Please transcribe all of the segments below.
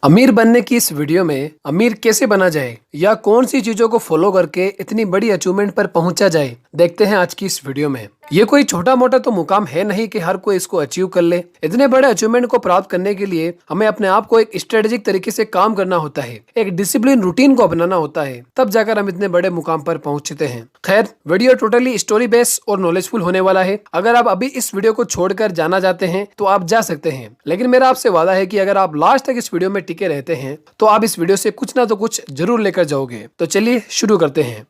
अमीर बनने की इस वीडियो में अमीर कैसे बना जाए या कौन सी चीजों को फॉलो करके इतनी बड़ी अचीवमेंट पर पहुंचा जाए, देखते हैं आज की इस वीडियो में। ये कोई छोटा मोटा तो मुकाम है नहीं कि हर कोई इसको अचीव कर ले। इतने बड़े अचीवमेंट को प्राप्त करने के लिए हमें अपने आप को एक स्ट्रेटेजिक तरीके से काम करना होता है, एक डिसिप्लिन रूटीन को अपनाना होता है, तब जाकर हम इतने बड़े मुकाम पर पहुंचते हैं। खैर, वीडियो टोटली स्टोरी बेस्ड और नॉलेजफुल होने वाला है। अगर आप अभी इस वीडियो को छोड़कर जाना चाहते हैं तो आप जा सकते हैं, लेकिन मेरा आपसे वादा है कि अगर आप लास्ट तक इस वीडियो में टिके रहते हैं तो आप इस वीडियो से कुछ ना तो कुछ जरूर लेकर जाओगे। तो चलिए शुरू करते हैं।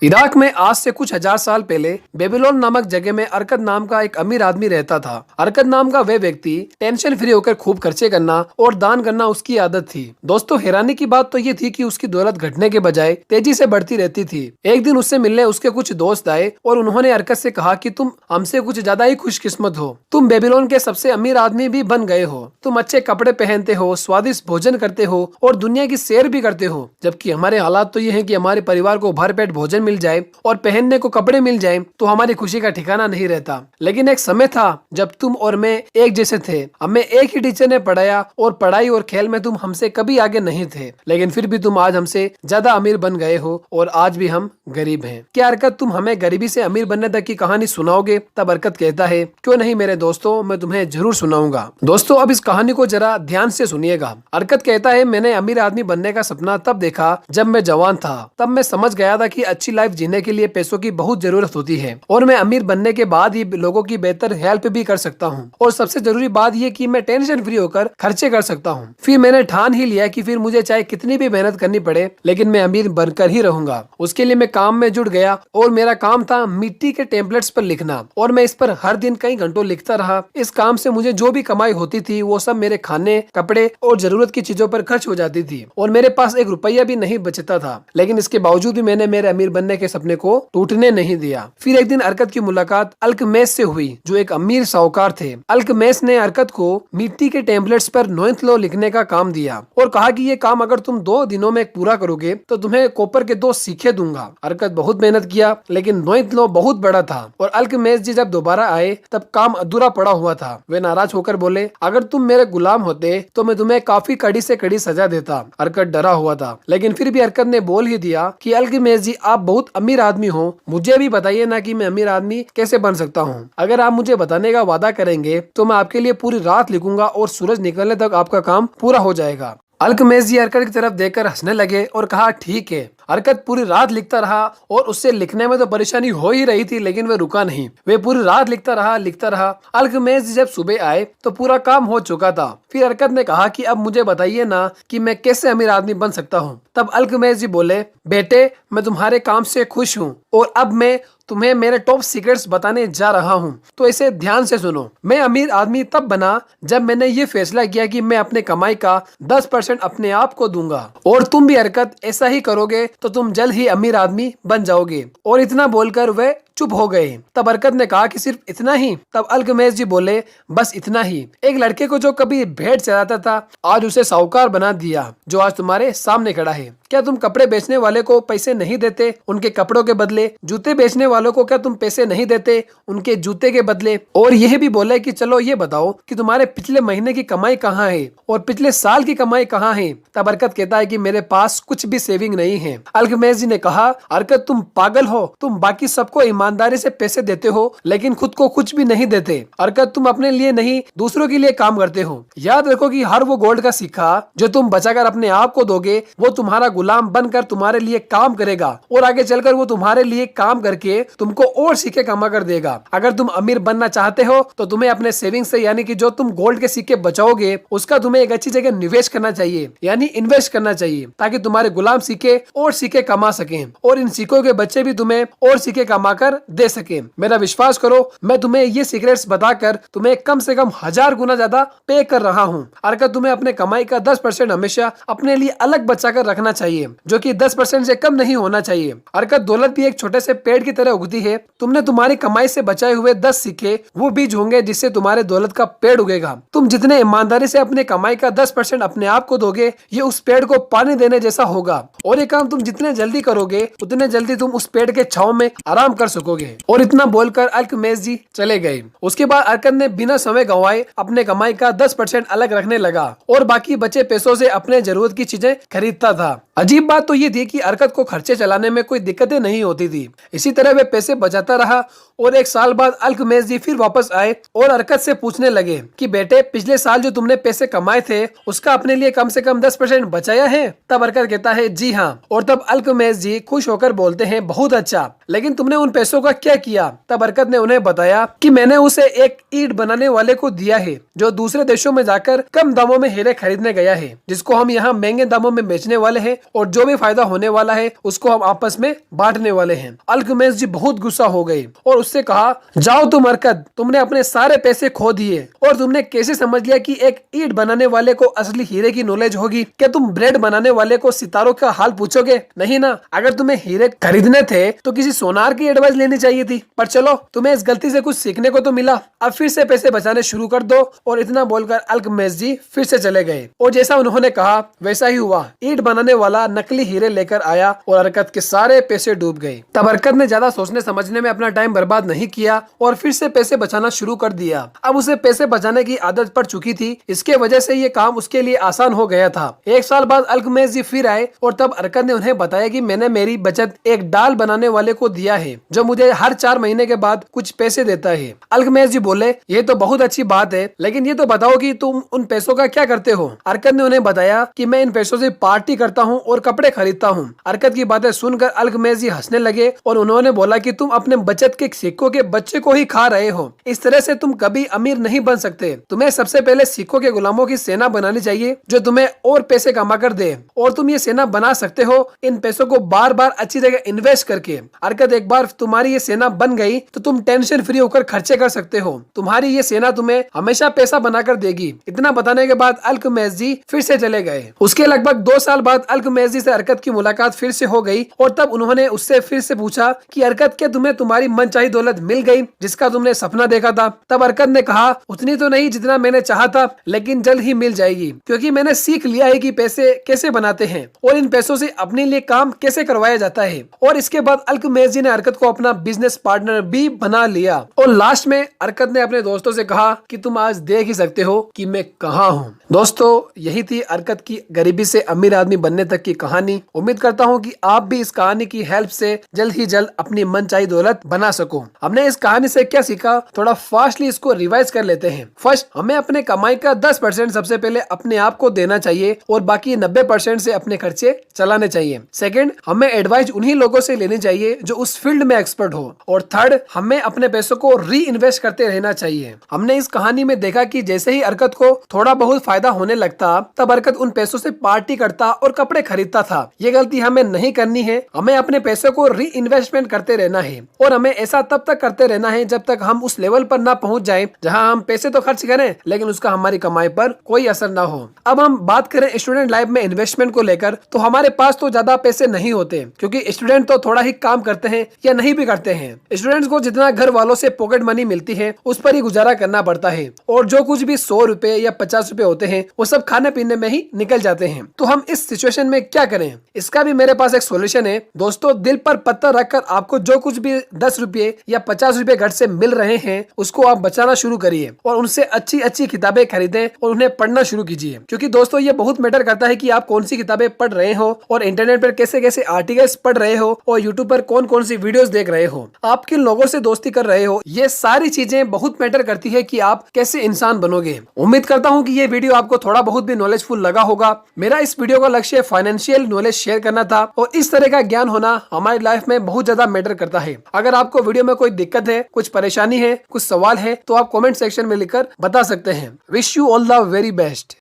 इराक में आज से कुछ हजार साल पहले बेबीलोन नामक जगह में अरकद नाम का एक अमीर आदमी रहता था। अरकद नाम का वह व्यक्ति टेंशन फ्री होकर खूब खर्चे करना और दान करना उसकी आदत थी। दोस्तों, हैरानी की बात तो ये थी कि उसकी दौलत घटने के बजाय तेजी से बढ़ती रहती थी। एक दिन उससे मिलने उसके कुछ दोस्त आए और उन्होंने अरकद से कहा कि तुम हमसे कुछ ज्यादा ही खुशकिस्मत हो। तुम बेबीलोन के सबसे अमीर आदमी भी बन गए हो। तुम अच्छे कपड़े पहनते हो, स्वादिष्ट भोजन करते हो और दुनिया की सैर भी करते हो, जबकि हमारे हालात तो ये है कि हमारे परिवार को भरपेट भोजन मिल जाए और पहनने को कपड़े मिल जाए तो हमारी खुशी का ठिकाना नहीं रहता। लेकिन एक समय था जब तुम और मैं एक जैसे थे। हमें एक ही टीचर ने पढ़ाया और पढ़ाई और खेल में तुम हमसे कभी आगे नहीं थे, लेकिन फिर भी तुम आज हमसे ज्यादा अमीर बन गए हो और आज भी हम गरीब हैं। क्या अरकद तुम हमें गरीबी से अमीर बनने तक की कहानी सुनाओगे? तब अरकद कहता है, क्यों नहीं मेरे दोस्तों, मैं तुम्हें जरूर सुनाऊंगा। दोस्तों, अब इस कहानी को जरा ध्यान से सुनिएगा। अरकद कहता है, मैंने अमीर आदमी बनने का सपना तब देखा जब मैं जवान था। तब मैं समझ गया था कि अच्छी लाइफ जीने के लिए पैसों की बहुत जरूरत होती है और मैं अमीर बनने के बाद ही लोगों की बेहतर हेल्प भी कर सकता हूँ, और सबसे जरूरी बात ये कि मैं टेंशन फ्री होकर खर्चे कर सकता हूँ। फिर मैंने ठान ही लिया कि फिर मुझे चाहे कितनी भी मेहनत करनी पड़े, लेकिन मैं अमीर बनकर ही रहूंगा। उसके लिए मैं काम में जुट गया और मेरा काम था मिट्टी के टेम्पलेट्स पर लिखना, और मैं इस पर हर दिन कई घंटों लिखता रहा। इस काम से मुझे जो भी कमाई होती थी वो सब मेरे खाने, कपड़े और जरूरत की चीजों पर खर्च हो जाती थी, और मेरे पास एक रुपया भी नहीं बचता था। लेकिन इसके बावजूद भी मैंने मेरे अमीर बनने के सपने को टूटने नहीं दिया। फिर एक दिन अरकद की मुलाकात अल्कमेस से हुई, जो एक अमीर साहूकार थे। अल्कमेस ने अरकद को मिट्टी के टेम्पलेट्स पर नोइंथलो लिखने का काम दिया और कहा कि ये काम अगर तुम 2 दिनों में पूरा करोगे तो तुम्हें कॉपर के 2 सिक्के दूंगा। अरकद बहुत मेहनत किया, लेकिन नोइंथलो बहुत बड़ा था और अल्कमेस जी जब दोबारा आए तब काम अधूरा पड़ा हुआ था। वे नाराज होकर बोले, अगर तुम मेरे गुलाम होते तो मैं तुम्हें काफी कड़ी से कड़ी सजा देता। अरकद डरा हुआ था, लेकिन फिर भी अरकद ने बोल ही दिया कि अल्कमेस जी, आप बहुत अमीर आदमी हो, मुझे भी बताइए ना कि मैं अमीर आदमी कैसे बन सकता हूँ। अगर आप मुझे बताने का वादा करेंगे तो मैं आपके लिए पूरी रात लिखूंगा और सूरज निकलने तक आपका काम पूरा हो जाएगा। अल्कमेस जी अरकद की तरफ देखकर हंसने लगे और कहा, ठीक है। अरकद पूरी रात लिखता रहा और उससे लिखने में तो परेशानी हो ही रही थी, लेकिन वह रुका नहीं। वे पूरी रात लिखता रहा। अल्कमेस जी जब सुबह आए तो पूरा काम हो चुका था। फिर अरकद ने कहा कि अब मुझे बताइए ना कि मैं कैसे अमीर आदमी बन सकता हूँ। तब अल्कमेस जी बोले, बेटे, मैं तुम्हारे काम से खुश हूँ और अब मैं तुम्हें मेरे टॉप सीक्रेट्स बताने जा रहा हूँ, तो इसे ध्यान से सुनो। मैं अमीर आदमी तब बना जब मैंने ये फैसला किया कि मैं अपने कमाई का 10% अपने आप को दूंगा, और तुम भी अरकद ऐसा ही करोगे तो तुम जल्द ही अमीर आदमी बन जाओगे। और इतना बोलकर वे चुप हो गए। तब अरकद ने कहा कि सिर्फ इतना ही? तब अल्कमेस जी बोले, बस इतना ही। एक लड़के को जो कभी भेड़ चराता था, आज उसे साहूकार बना दिया, जो आज तुम्हारे सामने खड़ा है। क्या तुम कपड़े बेचने वाले को पैसे नहीं देते उनके कपड़ों के बदले? जूते बेचने वालों को क्या तुम पैसे नहीं देते उनके जूते के बदले? और यह भी बोले कि चलो ये बताओ कि तुम्हारे पिछले महीने की कमाई कहाँ है और पिछले साल की कमाई कहाँ है? तब अरकद कहता है कि मेरे पास कुछ भी सेविंग नहीं है। अल्कमेस जी ने कहा, अरकद, तुम पागल हो। तुम बाकी सबको ईमानदारी से पैसे देते हो, लेकिन खुद को कुछ भी नहीं देते। अरकद, तुम अपने लिए नहीं दूसरों के लिए काम करते हो। याद रखो कि हर वो गोल्ड का सिक्का जो तुम बचाकर अपने आप को दोगे, वो तुम्हारा गुलाम बनकर तुम्हारे लिए काम करेगा, और आगे चलकर वो तुम्हारे लिए काम करके तुमको और सिक्के कमा कर देगा। अगर तुम अमीर बनना चाहते हो तो तुम्हें अपने सेविंग से, यानी कि जो तुम गोल्ड के सिक्के बचाओगे, उसका तुम्हें एक अच्छी जगह निवेश करना चाहिए, यानी इन्वेस्ट करना चाहिए, ताकि तुम्हारे गुलाम सिक्के और सिक्के कमा सकें और इन सिक्कों के बच्चे भी तुम्हें और सिक्के कमा कर दे सके। मेरा विश्वास करो, मैं तुम्हें ये सीक्रेट्स बताकर तुम्हें कम से कम 1000 गुना ज्यादा पे कर रहा हूँ। अरकद, तुम्हें अपने कमाई का 10% हमेशा अपने लिए अलग बचा कर रखना चाहिए, जो कि 10% से कम नहीं होना चाहिए। अरकद, दौलत भी एक छोटे से पेड़ की तरह उगती है। तुमने तुम्हारी कमाई से बचाए हुए 10 सिक्के वो बीज होंगे जिससे तुम्हारे दौलत का पेड़ उगेगा। तुम जितने ईमानदारी से अपने कमाई का 10% अपने आप को दोगे, ये उस पेड़ को पानी देने जैसा होगा, और ये काम तुम जितने जल्दी करोगे उतने जल्दी तुम उस पेड़ के छांव में आराम कर सकोगे। सकोगे। और इतना बोलकर अल्केमिस्ट जी चले गए। उसके बाद अरकत ने बिना समय गंवाए अपने कमाई का 10% अलग रखने लगा और बाकी बचे पैसों से अपने जरूरत की चीजें खरीदता था। अजीब बात तो ये थी कि अरकत को खर्चे चलाने में कोई दिक्कतें नहीं होती थी। इसी तरह वे पैसे बचाता रहा और एक साल बाद अल्केमिस्ट जी फिर वापस आए और अरकत से पूछने लगे कि बेटे, पिछले साल जो तुमने पैसे कमाए थे उसका अपने लिए कम से कम 10% बचाया है? तब अरकत कहता है जी हाँ। और तब अल्केमिस्ट जी खुश होकर बोलते हैं बहुत अच्छा, लेकिन तुमने उन पैसों का क्या किया? तब अरकत ने उन्हें बताया कि मैंने उसे एक ईंट बनाने वाले को दिया है जो दूसरे देशों में जाकर कम दामों में हीरे खरीदने गया है, जिसको हम यहाँ महंगे दामों में बेचने वाले हैं और जो भी फायदा होने वाला है उसको हम आपस में बांटने वाले हैं। अल्केमिस्ट जी बहुत गुस्सा हो गए और उससे कहा, जाओ तुम अरकत, तुमने अपने सारे पैसे खो दिए और तुमने कैसे समझ लिया कि एक ईंट बनाने वाले को असली हीरे की नॉलेज होगी? क्या तुम ब्रेड बनाने वाले को सितारों का हाल पूछोगे? नहीं ना। अगर तुम्हें हीरे खरीदने थे तो किसी सोनार की एडवाइस लेनी चाहिए थी। पर चलो, तुम्हें इस गलती से कुछ सीखने को तो मिला। अब फिर से पैसे बचाने शुरू कर दो। और इतना बोलकर अल्केमिस्ट जी फिर से चले गए और जैसा उन्होंने कहा वैसा ही हुआ। ईंट बनाने वाला नकली हीरे लेकर आया और अरकत के सारे पैसे डूब गए। तब अरकत ने ज्यादा सोचने समझने में अपना टाइम बर्बाद नहीं किया और फिर से पैसे बचाना शुरू कर दिया। अब उसे पैसे बचाने की आदत पड़ चुकी थी, इसके वजह से ये काम उसके लिए आसान हो गया था। एक साल बाद अल्केमिस्ट जी फिर आए और तब अरकत ने उन्हें बताया कि मैंने मेरी बचत एक डाल बनाने वाले को दिया है जो मुझे हर 4 महीने के बाद कुछ पैसे देता है। अल्केमिस्ट जी बोले, ये तो बहुत अच्छी बात है, लेकिन ये तो बताओ कि तुम उन पैसों का क्या करते हो? अरकत ने उन्हें बताया कि मैं इन पैसों से पार्टी करता हूँ और कपड़े खरीदता हूँ। अरकत की बातें सुनकर अल्केमिस्ट जी हंसने लगे और उन्होंने बोला कि तुम अपने बचत के सिक्कों के बच्चे को ही खा रहे हो। इस तरह से तुम कभी अमीर नहीं बन सकते। तुम्हें सबसे पहले सिक्कों के गुलामों की सेना बनानी चाहिए जो तुम्हें और पैसे कमा कर दे, और तुम ये सेना बना सकते हो इन पैसों को बार बार अच्छी जगह इन्वेस्ट करके। अरकत, एक बार तुम्हारी ये सेना बन गई तो तुम टेंशन फ्री होकर खर्चे कर सकते हो। तुम्हारी ये सेना तुम्हें हमेशा पैसा बनाकर देगी। इतना बताने के बाद अल्केमिस्ट जी फिर से चले गए। उसके लगभग 2 साल बाद अल्केमिस्ट जी से अरकत की मुलाकात फिर से हो गई और तब उन्होंने उससे फिर से पूछा कि अरकत, क्या तुम्हें तुम्हारी मनचाही दौलत मिल गई जिसका तुमने सपना देखा था? तब अरकत ने कहा, उतनी तो नहीं जितना मैंने चाहा था, लेकिन जल्द ही मिल जाएगी, क्योंकि मैंने सीख लिया है कि पैसे कैसे बनाते हैं और इन पैसों से अपने लिए काम कैसे करवाया जाता है। और इसके बाद अल्केमिस्ट जी ने अरकत को अपना बिजनेस पार्टनर भी बना लिया। और लास्ट में अरकत ने अपने दोस्तों से कहा कि तुम आज देख ही सकते हो कि मैं कहाँ हूँ। दोस्तों, यही थी अरकत की गरीबी से अमीर आदमी बनने तक की कहानी। उम्मीद करता हूँ कि आप भी इस कहानी की हेल्प से जल्द ही जल्द अपनी मनचाही दौलत बना सको। हमने इस कहानी से क्या सीखा, थोड़ा फास्टली इसको रिवाइज कर लेते हैं। फर्स्ट, हमें अपने कमाई का 10% सबसे पहले अपने आप को देना चाहिए और बाकी 90% से अपने खर्चे चलाने चाहिए। सेकंड, हमें एडवाइस उन्हीं लोगों से लेनी चाहिए जो उस फील्ड में एक्सपर्ट हो। और थर्ड, हमें अपने पैसों को री इन्वेस्ट करते रहना चाहिए। हमने इस कहानी में देखा कि जैसे ही अरकत को थोड़ा बहुत फायदा होने लगता तब अरकत उन पैसों से पार्टी करता और कपड़े खरीदता था। ये गलती हमें नहीं करनी है। हमें अपने पैसों को री इन्वेस्टमेंट करते रहना है और हमें ऐसा तब तक करते रहना है जब तक हम उस लेवल पर ना पहुंच जाएं जहां हम पैसे तो खर्च करें लेकिन उसका हमारी कमाई पर कोई असर ना हो। अब हम बात करें स्टूडेंट लाइफ में इन्वेस्टमेंट को लेकर, तो हमारे पास तो ज्यादा पैसे नहीं होते क्योंकि स्टूडेंट तो थोड़ा ही काम करते हैं या नहीं भी करते हैं। स्टूडेंट्स को जितना घर वालों से पॉकेट मनी मिलती है उस पर ही गुजारा करना पड़ता है और जो कुछ भी 100 रुपए या 50 रुपए होते हैं वो सब खाने पीने में ही निकल जाते हैं। तो हम इस सिचुएशन में क्या करें? इसका भी मेरे पास एक सोल्यूशन है। दोस्तों, दिल पर पत्थर रखकर आपको जो कुछ भी 10 रुपए या 50 रुपए घर से मिल रहे हैं उसको आप बचाना शुरू करिए और उनसे अच्छी अच्छी किताबें खरीदें और उन्हें पढ़ना शुरू कीजिए। क्योंकि दोस्तों, ये बहुत मैटर करता है कि आप कौन सी किताबें पढ़ रहे हो और इंटरनेट पर कैसे कैसे आर्टिकल्स पढ़ रहे हो और यूट्यूब पर कौन कौन सी वीडियोस देख रहे हो, आप किन लोगों से दोस्ती कर रहे हो। ये सारी चीजें बहुत मैटर करती है कि आप कैसे इंसान बनोगे। उम्मीद करता हूँ कि ये वीडियो आपको थोड़ा बहुत भी नॉलेजफुल लगा होगा। मेरा इस वीडियो का लक्ष्य फाइनेंशियल नॉलेज शेयर करना था और इस तरह का ज्ञान होना हमारी लाइफ में बहुत ज्यादा मैटर करता है। अगर आपको वीडियो में कोई दिक्कत है, कुछ परेशानी है, कुछ सवाल है तो आप कमेंट सेक्शन में लिखकर बता सकते हैं। Wish you all the very best.